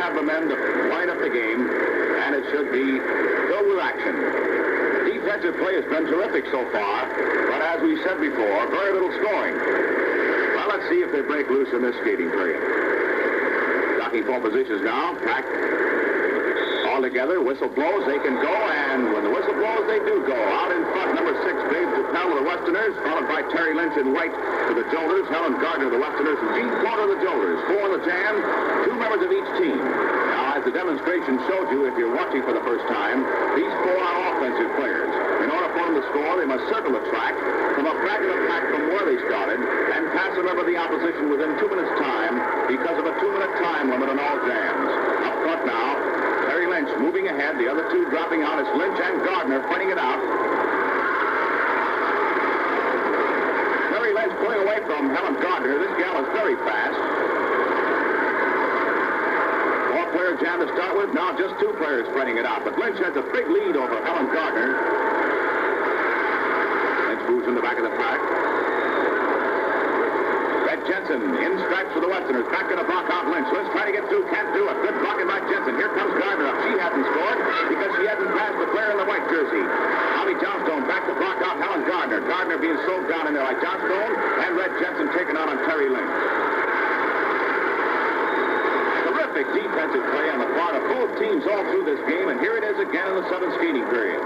have the men to wind up the game, and it should be filled with action. Defensive play has been terrific so far, but as we said before, very little scoring. Well, let's see if they break loose in this skating period. Jockey pole positions now. Pack all together. Whistle blows. They can go, and when the whistle blows, they do go. Out in front, number 6, Dave DePel of the Westerners, followed by Terry Lynch in white to the Jolters, Helen Gardner of the Westerners, and Gene Porter of the Jolters. 4 in the jam, 2 members of each team. Now, as the demonstration showed you, if you're watching for the first time, these 4 are offensive players. In order for them to score, they must circle the track, come up back to the pack from where they started, and pass it over the opposition within 2 minutes' time because of a 2-minute time limit on all jams. Up front now, Terry Lynch moving ahead, the other 2 dropping out. It's Lynch and Gardner fighting it out. Terry Lynch pulling away from Helen Gardner. This gal is very fast. 4-player jam to start with. Now just 2 players fighting it out. But Lynch has a big lead over Helen Gardner. Lynch moves in the back of the pack. Jensen in stripes for the Westerners. Back to the block out Lynch. Lynch trying to get through. Can't do it. Good blocking by Jensen. Here comes Gardner up. She hasn't scored because she hasn't passed the player in the white jersey. Tommy Johnstone back to block out Helen Gardner. Gardner being soaked down in there like Johnstone, and Red Jensen taking on Terry Lynch. Terrific defensive play on the part of both teams all through this game, and here it is again in the 7th skating period.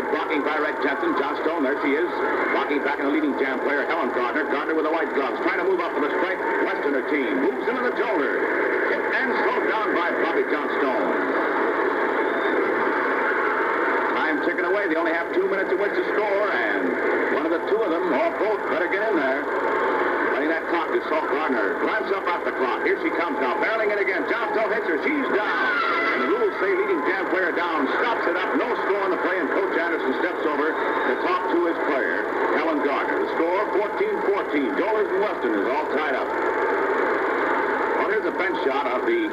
Blocking by Red Jensen. Johnstone, there she is. Blocking back in the leading jam player, Helen Gardner. Gardner with the white gloves. Trying to move up for the strike. Westerner team moves into the shoulder. Hit and slowed down by Bobby Johnstone. Time ticking away. They only have 2 minutes in which to score, and one of the 2 of them, or both, better get in there. Running that clock is Saul Gardner. Glance up off the clock. Here she comes now. Barreling in again. Johnstone hits her. She's down. And the rules say leading jam player down. Stops it up. No score on the play, and Coach Anderson steps over to talk to his player, Helen Gardner. The score, 14-14. Jolters and Westerners all tied up. Well, here's a bench shot of the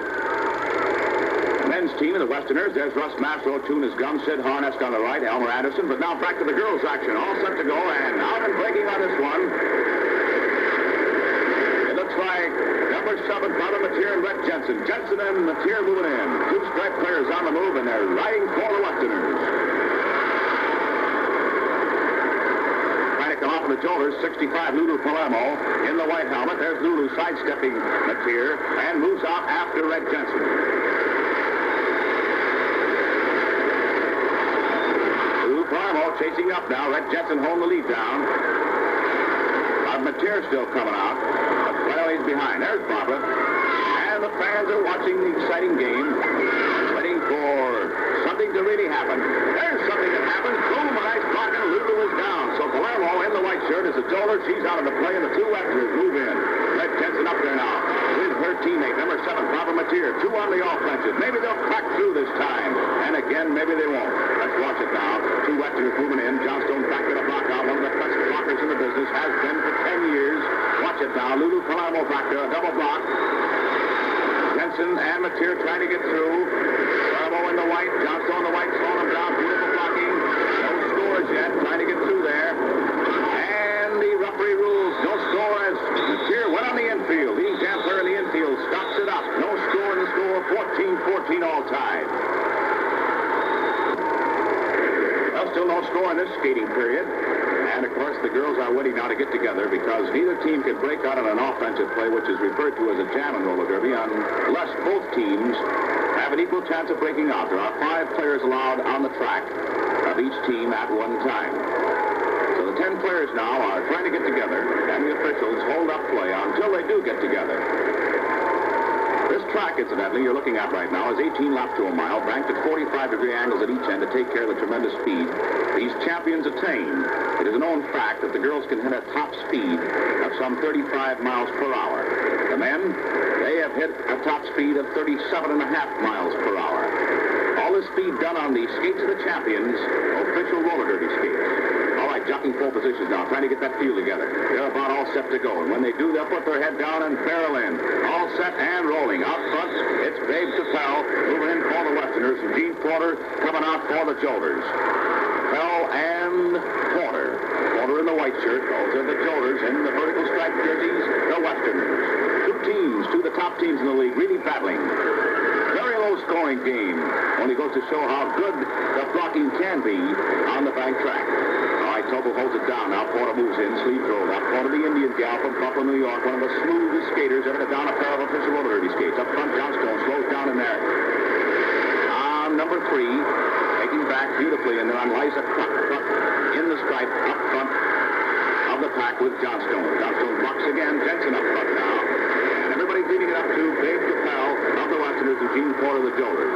men's team of the Westerners. There's Russ Mastro, tune his gum. Sid Harnest on the right, Elmer Anderson. But now back to the girls' action. All set to go, and out and breaking on this one. It looks like number 7, Barbara Mateer and Red Jensen. Jensen and Mateer moving in. 2 stripe players on the move, and they're riding for the Westerners. Trying to come off of the Jolters, 65, Lulu Palermo in the white helmet. There's Lulu sidestepping Mateer and moves out after Red Jensen. Lulu Palermo chasing up now. Red Jensen holding the lead down. Mateer still coming out. Right away behind. There's Barbara. And the fans are watching the exciting game, waiting for something to really happen. There's something that happens. Boom, a nice block, and Lulu is down. So Palermo in the white shirt is a Jolter. She's out of the play, and the 2 Westerners move in. Red Jensen up there now with her teammate, number 7, Barbara Mateer. 2 on the offensive. Maybe they'll crack through this time. And again, maybe they won't. Let's watch it now. 2 Westerners moving in. Johnstone back to the block out. One of the best blockers in the business. Has been for 10 years. Watch it now. Lulu Palermo back there. A double block. Jensen and Mateer trying to get through. Palermo in the white. Johnstone in the white. Slowing them down. Beautiful blocking. No scores yet. Trying to get through there. And the referee rules. No score as Mateer went on the infield. Leading jam player in the infield stops it up. No score in the score. 14-14 all tied. Well, still no score in this skating period. And, of course, the girls are waiting now to get together because neither team can break out on an offensive play, which is referred to as a jam and roller derby, unless both teams have an equal chance of breaking out. There are 5 players allowed on the track of each team at one time. So the 10 players now are trying to get together, and the officials hold up play until they do get together. This track, incidentally, you're looking at right now is 18 laps to a mile, banked at 45-degree angles at each end to take care of the tremendous speed these champions attain. It is a known fact that the girls can hit a top speed of some 35 miles per hour. The men, they have hit a top speed of 37.5 miles per hour. All this speed done on the skates of the champions, official roller derby skates. All right, jockeying pole positions now, trying to get that field together. They're about all set to go, and when they do, they'll put their head down and barrel in. All set and rolling. Out front, it's Dave DePel moving in for the Westerners, and Gene Porter coming out for the Jolters. Bell and Porter. Porter in the white shirt. Those are the Jolters in the vertical stripe jerseys. top teams in the league really battling. Very low-scoring game. Only goes to show how good the blocking can be on the bank track. All right, Topol holds it down. Now Porter moves in, sleeve roll. Up Porter, the Indian gal from Buffalo, New York. One of the smoothest skaters ever to down a pair of official roller derby skates. Up front, Johnstone slows down in there. On number 3, taking back beautifully in there on Liza Cluck in the stripe up front of the pack with Johnstone. Johnstone blocks again. Jensen up front now. And everybody's leading it up to Dave Capel of the Westerners and Gene Porter of the Jolters.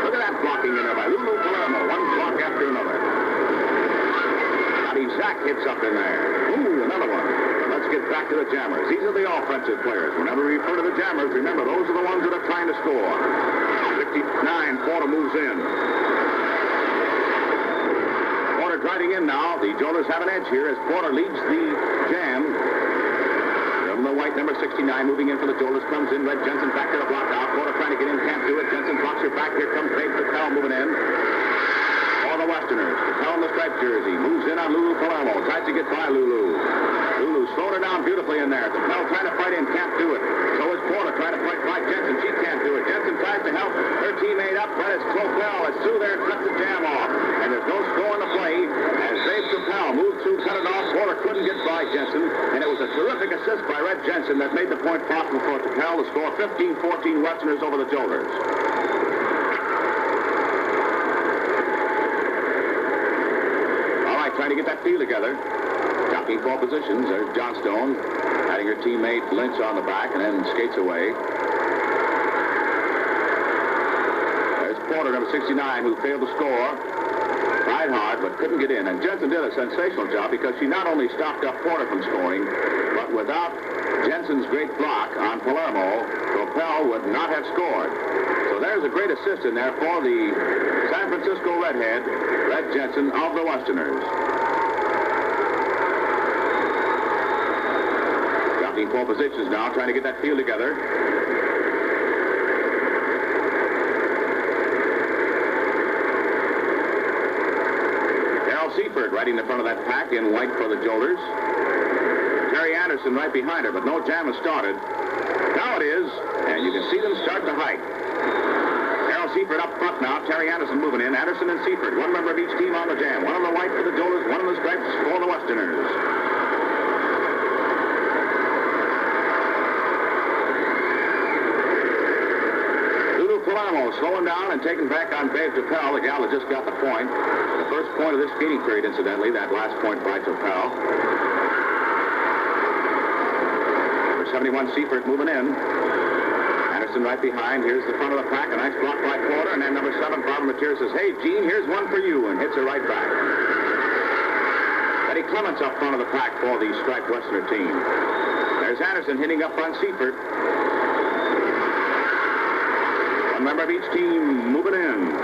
Look at that blocking in there by Lulu Palermo. One block after another. Zach hits up in there. Ooh, another one. Let's get back to the Jammers. These are the offensive players. Whenever we refer to the Jammers, remember, those are the ones that are trying to score. 59, Porter moves in. Porter driving in now. The Jolters have an edge here as Porter leads the Jam. From the white, number 69, moving in for the Jolters, comes in. Red Jensen back to the block out. Porter trying to get in, can't do it. Jensen blocks her back. Here comes Dave Patel moving in. The Westerners. Patel in the striped jersey. Moves in on Lulu Palermo. Tries to get by Lulu. Lulu slowed her down beautifully in there. Patel trying to fight in. Can't do it. So is Porter trying to fight by Jensen. She can't do it. Jensen tries to help her teammate up, but it's Clopel. It's through there. Cuts the Jam off. And there's no score in the play. As Dave Clopel moved through, cut it off. Porter couldn't get by Jensen. And it was a terrific assist by Red Jensen that made the point possible for Clopel to score 15-14 Westerners over the Jolters. Trying to get that field together. Jockeying 4 positions. There's Johnstone, adding her teammate Lynch on the back, and then skates away. There's Porter, number 69, who failed to score. Tried hard, but couldn't get in. And Jensen did a sensational job because she not only stopped up Porter from scoring, but without Jensen's great block on Palermo, Clopel would not have scored. So there's a great assist in there for the San Francisco Redhead, Red Jensen of the Westerners. Jockeying 4 positions now, trying to get that field together. Carol Seifert right in the front of that pack in white for the Jolters. Terry Anderson right behind her, but no Jam has started. Now it is, and you can see them start to hike. Carol Seifert up front now. Terry Anderson moving in. Anderson and Seifert, one member of each team on the Jam. One on the white for the Jolters, one on the stripes for the Westerners. Lulu Palermo slowing down and taking back on Babe Topel, the gal that just got the point. The first point of this skating period, incidentally, that last point by Topel. 71 Seifert moving in. Anderson right behind. Here's the front of the pack. A nice block by Porter. And then number 7, Barbara Mateer says, "Hey, Gene, here's one for you," and hits her right back. Betty Clements up front of the pack for the striped Westerner team. There's Anderson hitting up on Seifert. One member of each team moving in.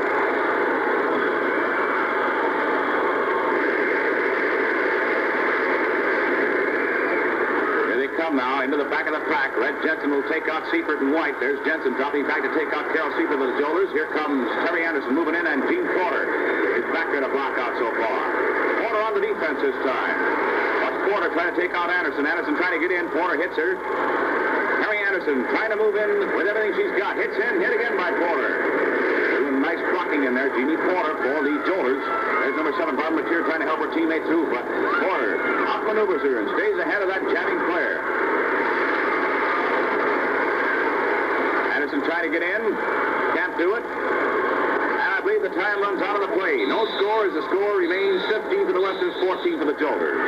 Come now into the back of the pack. Red Jensen will take out Seifert in white. There's Jensen dropping back to take out Carol Seifert of the Jolters. Here comes Terry Anderson moving in, and Gene Porter is back there to block out so far. Porter on the defense this time. Watch Porter trying to take out Anderson. Anderson trying to get in. Porter hits her. Terry Anderson trying to move in with everything she's got. Hits in. Hit again by Porter. Doing nice blocking in there. Jeannie Porter for the Jolters. There's number 7, Barbara Mateer, trying to help her teammate through, but Porter outmaneuvers her and stays ahead of that jamming player. Anderson trying to get in. Can't do it. And I believe the time runs out of the play. No score as the score remains 15 for the Westerners, 14 for the Jolters.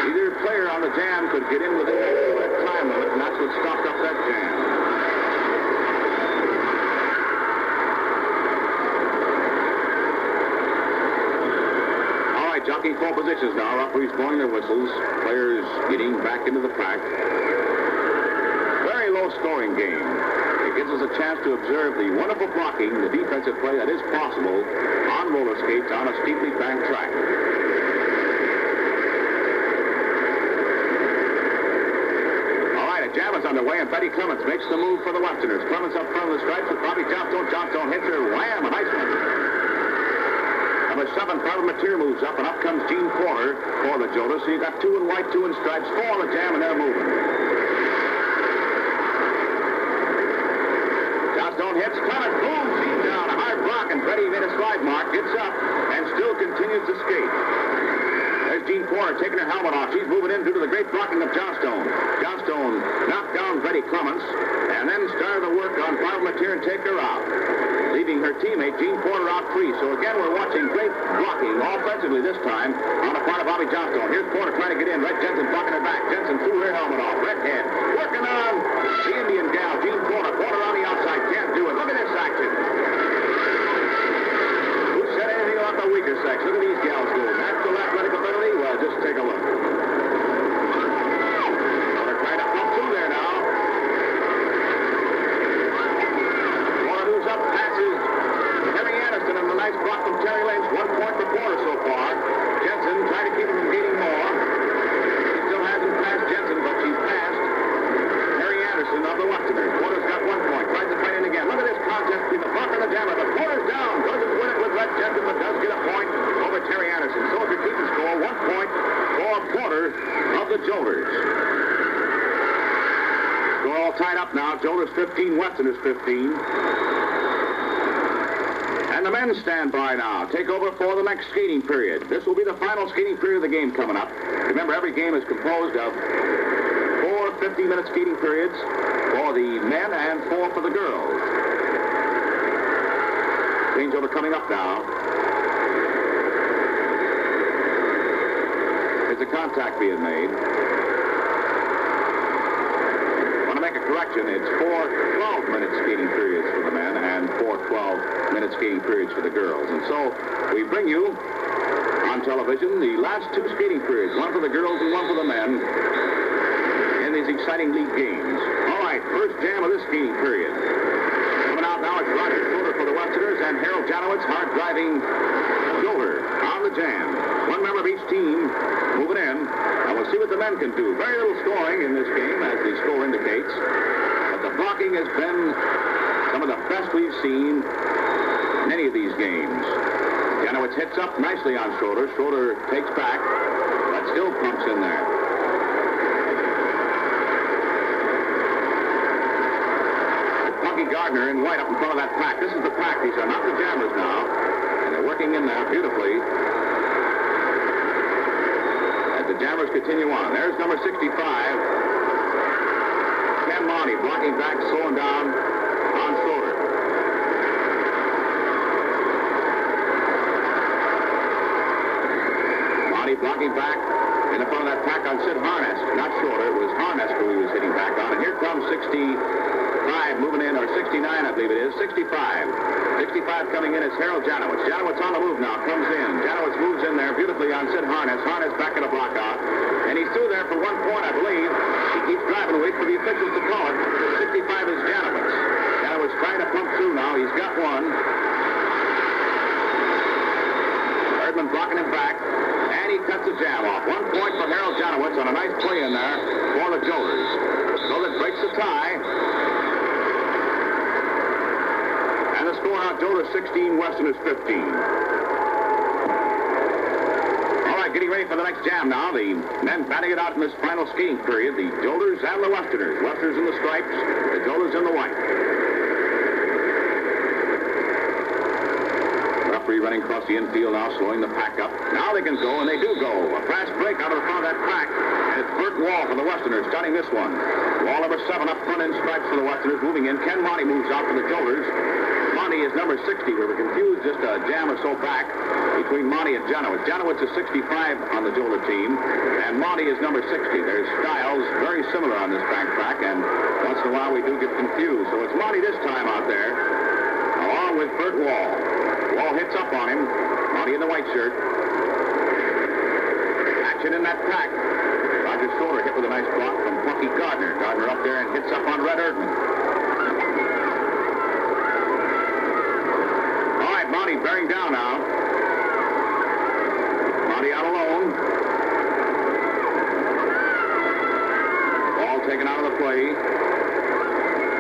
Either player on the Jam could get in within that time limit, and that's what stopped up that Jam. Jockeying 4 positions now. Referees blowing their whistles. Players getting back into the pack. Very low-scoring game. It gives us a chance to observe the wonderful blocking, the defensive play that is possible on roller skates on a steeply banked track. All right, a jam is underway, and Betty Clements makes the move for the Westerners. Clements up front of the stripes with Bobby Johnstone. Johnstone hits her. Wham! A nice one. Number 7, Barbara Mateer moves up, and up comes Gene Porter for the Jolters. So you got 2 in white, 2 in stripes, 4 on the Jam, and they're moving. Johnstone hits. Clement booms him down. A hard block, and Freddie made a slide mark. Gets up and still continues to skate. There's Jean Porter taking her helmet off. She's moving in due to the great blocking of Johnstone. Johnstone knocked down Freddie Clements and then started to work on Barbara Mateer and take her out, leaving her teammate Jean Porter out free. So again, we're watching great blocking offensively this time on the part of Bobby Johnstone. Here's Porter trying to get in. Red Jensen blocking her back. Jensen threw her helmet off. Redhead working on the Indian gal, Jean Porter. Porter on the outside. Can't do it. Look at this action. Who said anything about the weaker sex? Look at these gals go. Natural athletic ability? Well, just take a look. Porter trying to pump through there now. Porter moves up, passes Terry Anderson, and a nice block from Terry Lynch. 1 point for Porter so far. Jensen trying to keep him from gaining more. He still hasn't passed Jensen, but she's passed Terry Anderson of the Westerners. Porter's got 1 point. Tries to fight in again. Look at this contest between the block and the jammer. But Porter's down. Doesn't win it with Red Jensen, but does get a point over Terry Anderson. So if you're keeping score, 1 point for Porter of the Jolters. Score all tied up now. Jolters 15, Westerners 15. And the men stand by now. Take over for the next skating period. This will be the final skating period of the game coming up. Remember, every game is composed of 4 50-minute skating periods for the men and 4 for the girls. Changeover coming up now. There's a contact being made. I want to make a correction. It's 4 12-minute skating periods for the men and 4 12-minute skating periods for the girls. And so we bring you on television the last 2 skating periods, one for the girls and one for the men in these exciting league games. All right, first jam of this skating period. Coming out now, it's Roger Schroeder for the Westerners and Harold Janowitz, hard-driving Jolter on the jam. One member of each team moving in, and we'll see what the men can do. Very little scoring in this game, as the score indicates, but the blocking has been some of the best we've seen in any of these games. Janowitz hits up nicely on Schroeder. Schroeder takes back, but still pumps in there. Punky Gardner in white up in front of that pack. This is the pack. These are not the jammers now, and they're working in there beautifully. The jammers continue on. There's number 65. Ken Monty blocking back, slowing down on Schroeder. Monty blocking back in the front of that pack on Sid Harness. Not Schroeder. It was Harness who he was hitting back on. And here comes 65 moving in, or 69, I believe it is. 65 coming in is Harold Janowitz. Janowitz on the move now, comes in. Janowitz moves in there beautifully on Sid Harness. Harness back in a block out. And he's through there for 1 point, I believe. He keeps driving, wait for the officials to call it. 65 is Janowitz. Janowitz trying to pump through now. He's got one. Erdman blocking him back. And he cuts the jam off. 1 point for Harold Janowitz on a nice play in there for the Jolters. So that breaks the tie. And the score now, Jolters 16, Westerners 15. All right, getting ready for the next jam now. The men batting it out in this final skating period. The Jolters and the Westerners. Westerners in the stripes, the Jolters in the white. Referee running across the infield now, slowing the pack up. Now they can go, and they do go. A fast break out of the front of that pack. And it's Bert Wall for the Westerners, starting this one. Wall number 7 up front in stripes for the Westerners, moving in. Ken Monty moves out for the Jolters. Monty is number 60. We were confused just a jam or so back between Monty and Janowitz. Janowitz is 65 on the Jolter team, and Monty is number 60. Their styles very similar on this back track, and once in a while we do get confused. So it's Monty this time out there, along with Bert Wall. Wall hits up on him. Monty in the white shirt. Action in that pack. Roger Schroeder hit with a nice block from Punky Gardner. Gardner up there and hits up on Red Erdman. Monty bearing down now. Monty out alone. Ball taken out of the play.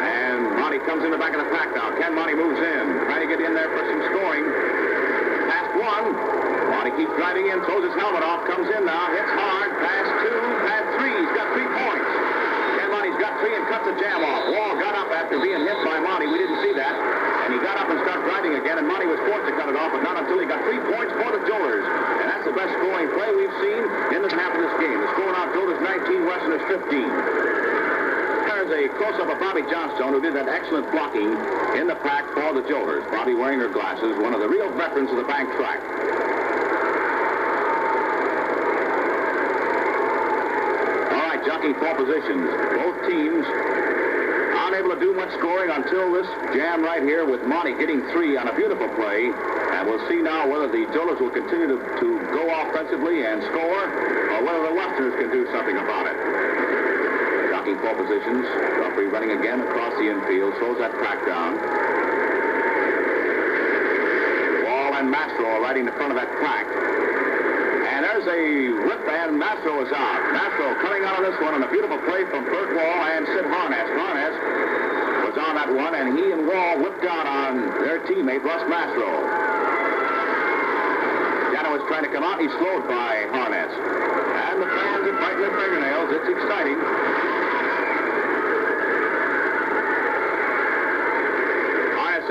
And Monty comes in the back of the pack now. Ken Monty moves in. Trying to get in there for some scoring. Past 1. Monty keeps driving in, throws his helmet off, comes in now, hits hard. Past 2, past 3. He's got 3 points. Ken Monty's got 3 and cuts the jam off. Wall got up after being hit by Monty. We didn't see that. 19, Westerners 15. There's a close-up of Bobby Johnstone, who did that excellent blocking in the pack for the Jolters. Bobby wearing her glasses, one of the real veterans of the bank track. All right, jockeying for positions. Both teams unable to do much scoring until this jam right here with Monty getting 3 on a beautiful play. And we'll see now whether the Jolters will continue to go offensively and score, or whether the Westerners can do something about it. Jockeying for positions. Referee running again across the infield. Slows that track down. Wall and Mastro are right in the front of that track. And there's a whip, and Mastro is out. Mastro coming out of this one on a beautiful play from Burt Wall and Sid Harness. Harness was on that one, and he and Wall whipped out on their teammate, Russ Mastro. Jano was trying to come out. He's slowed by Harness. And the fans are biting their fingernails. It's exciting.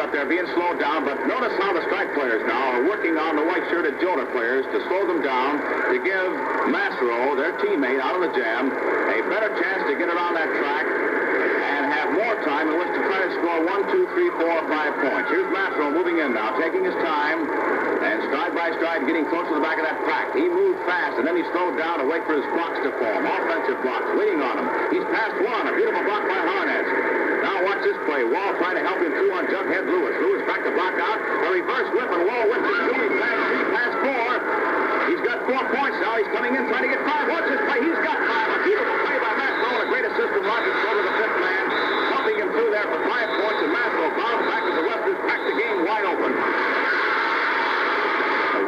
Up there being slowed down, but notice how the strike players now are working on the white-shirted Jolter players to slow them down, to give Mastro, their teammate out of the jam, a better chance to get around that track and have more time in which to try to score 1, 2, 3, 4, 5 points. Here's Mastro moving in now, taking his time, and stride by stride getting close to the back of that track. He moved fast, and then he slowed down to wait for his blocks to form. Offensive blocks, waiting on him. He's past one, a beautiful block by Harness. Now watch this play. Wall trying to help him through on Jughead Lewis. Lewis back to block out. A reverse whip, and Wall whips it through. He's past 3, past 4. He's got 4 points now. He's coming in trying to get 5. Watch this play. He's got 5. A beautiful play by Mastro, and a great assist from Roger Schroeder, the 5th man, helping him through there for 5 points, and Mastro bounds back as the Westerners pack the game wide open.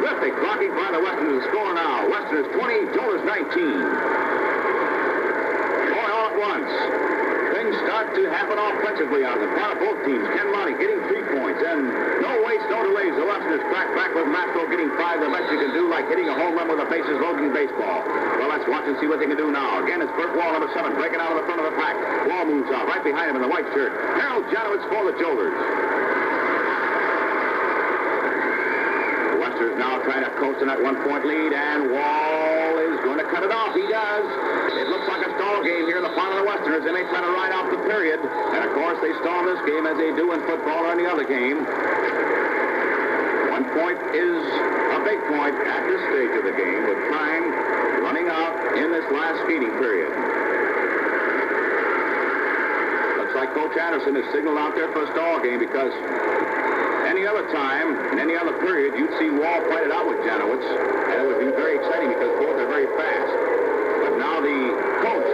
Terrific blocking by the Westerners. The score now. Westerners 20, Jolters 19. Going all at once. Things start to happen offensively on the part of both teams. Ken Monty getting 3 points, and no waits, no delays. The Westerners crack back with Mastro getting 5. The best you can do, like hitting a home run with a bases loaded in baseball. Well, let's watch and see what they can do now. Again, it's Burt Wall, number 7, breaking out of the front of the pack. Wall moves out right behind him in the white shirt. Harold Janowitz for the Jolters. The Westerners now trying to coast in that 1-point lead, and Wall is going to cut it off. He does. It looks like a stall game here in the part of the Westerners. They may try to ride out the period. And, of course, they stall this game as they do in football or any other game. 1 point is a big point at this stage of the game, with time running out in this last skating period. Looks like Coach Anderson has signaled out there for a stall game, because any other time, in any other period, you'd see Wall fight it out with Janowitz, and it would be very exciting because both are very fast. But now the coach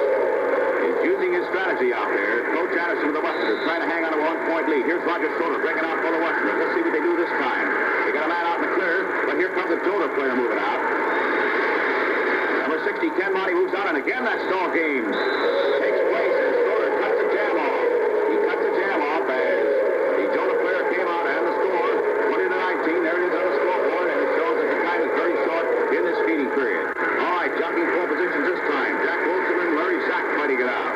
is using his strategy out there. Coach Anderson with the Westerners trying to hang on a 1-point lead. Here's Roger Schroeder breaking out for the Westerners. Let's see what they do this time. They got a man out in the clear, but here comes a Jolter player moving out. Number 60, Ken Monty moves out, and again that stall game takes place as Schroeder cuts the jam off. He cuts the jam off as the Jolter player came out, and the score 20-19. There it is on the scoreboard, and it shows that the time is very short in this feeding period. All right, jockeying for positions this time. Jack Wilson and Larry Sack fighting it out.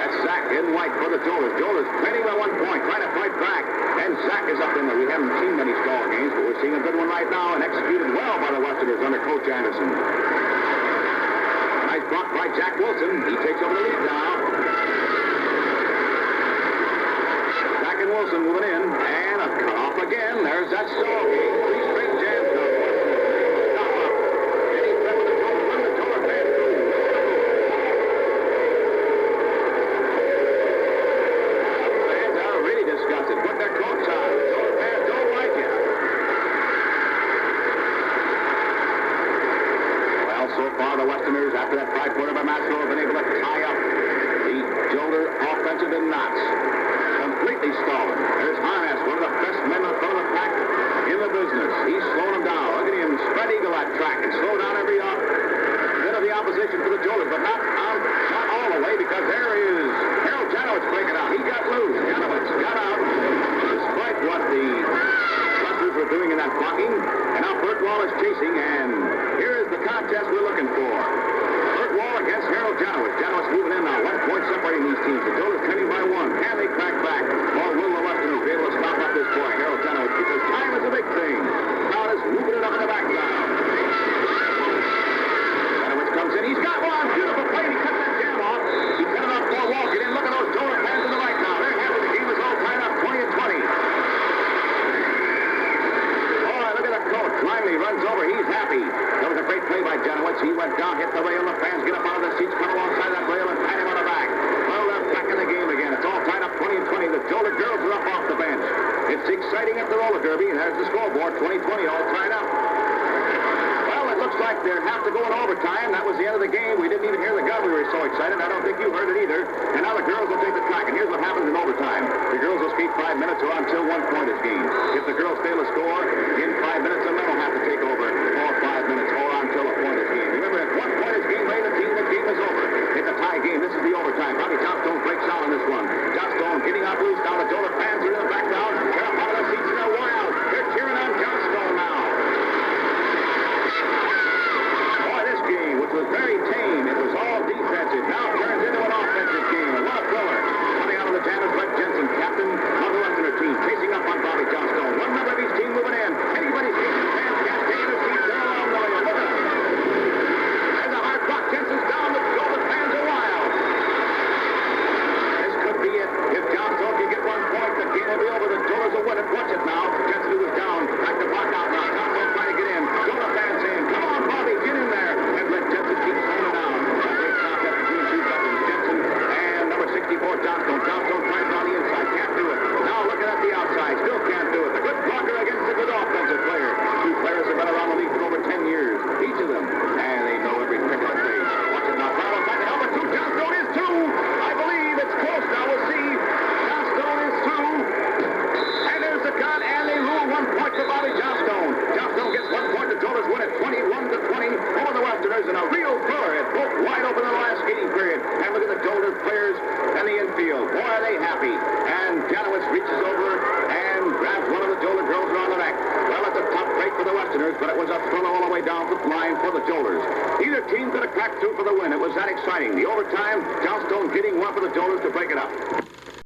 That's Sack in white for the Jolters. Jolters trailing by 1 point, trying to fight back. And Sack is up in there. We haven't seen many stall games, but we're seeing a good one right now, and executed well by the Westerners under Coach Anderson. Nice block by Jack Wilson. He takes over the lead now. Sack and Wilson moving in, and a cut off again. There's that stall game. 3 straight jams now. After that 5-pointer by Mastro, have been able to tie up the Jolter offensive in knots. Completely stalling. There's Harness, one of the best men in front of the pack in the business. He's slowing him down. Look at him spread eagle that track and slow down every bit of the opposition for the Jolters, but not all the way, because there is Harold Janowitz breaking out. He got loose. Janowitz got out despite what the Westerners were doing in that blocking. And now Burt Wall is chasing, and here is the contest we're looking for. Burt Wall against Harold Janowitz. Janowitz moving in now. 1 point separating these teams. The Jolters trailing by 1. Can they excited, I don't think you heard it either. And now the girls will take the track, and here's what happens in overtime. The girls will skate 5 minutes or until 1 point is gained. If the girls fail to score in 5 minutes, the men will have to take over for 5 minutes or until a point is gained. Remember, if 1 point is gained by the team, the game is over. It's a tie game. This is the overtime. Bobby Johnstone breaks out on this one. Johnstone getting out loose. Now the Joler fans are in the background. They're up out of their seats and they're worn out. They're cheering on Johnstone now. Boy, this game, which was very tame, it was all defensive, now turns into an offensive game. A lot of thriller. Coming out of the jam is Brett Jensen, captain of the Westerner team, chasing up on Bobby Johnstone. One member of each team moving in. Anybody seeing the fans can't stay in their seats. They're along the way. Look at them. There's a hard clock. Jensen's down. The Joler fans are wild. This could be it. If Johnstone can get 1 point, the game will be over. The Jolers will win it. Watch it now. Jensen, who was down, back to block out now. Johnstone trying to get in. Joler fans saying, come on, Bobby, get in there. And let Jensen keep slowing down. A great stop up between two veterans, Jensen and number 64, Johnstone. Johnstone tries on the inside. Can't do it. Now looking at the outside. Still can't do it. The good blocker against the good offensive player. Two players have been around the league for over 10 years. Each of them. And they know every trick of the trade. Watch it now. Brown back to helmet two. Johnstone is two. I believe it's close now. We'll see. Johnstone is two. And there's the gun. And they rule 1 point for Bobby Johnstone. Johnstone gets 1 point. The Jolers win it 21-20 over the Westerners in a real thriller. It broke wide open in the last skating period. And look at the Jolers players and the infield. Boy, are they happy. And Janowitz reaches over and grabs one of the Joler girls around the neck. Well, it's a tough break for the Westerners, but it was a thriller all the way down the line for the Jolers. Either team could have cracked through for the win. It was that exciting. The overtime, Johnstone getting one for the Jolers to break it up.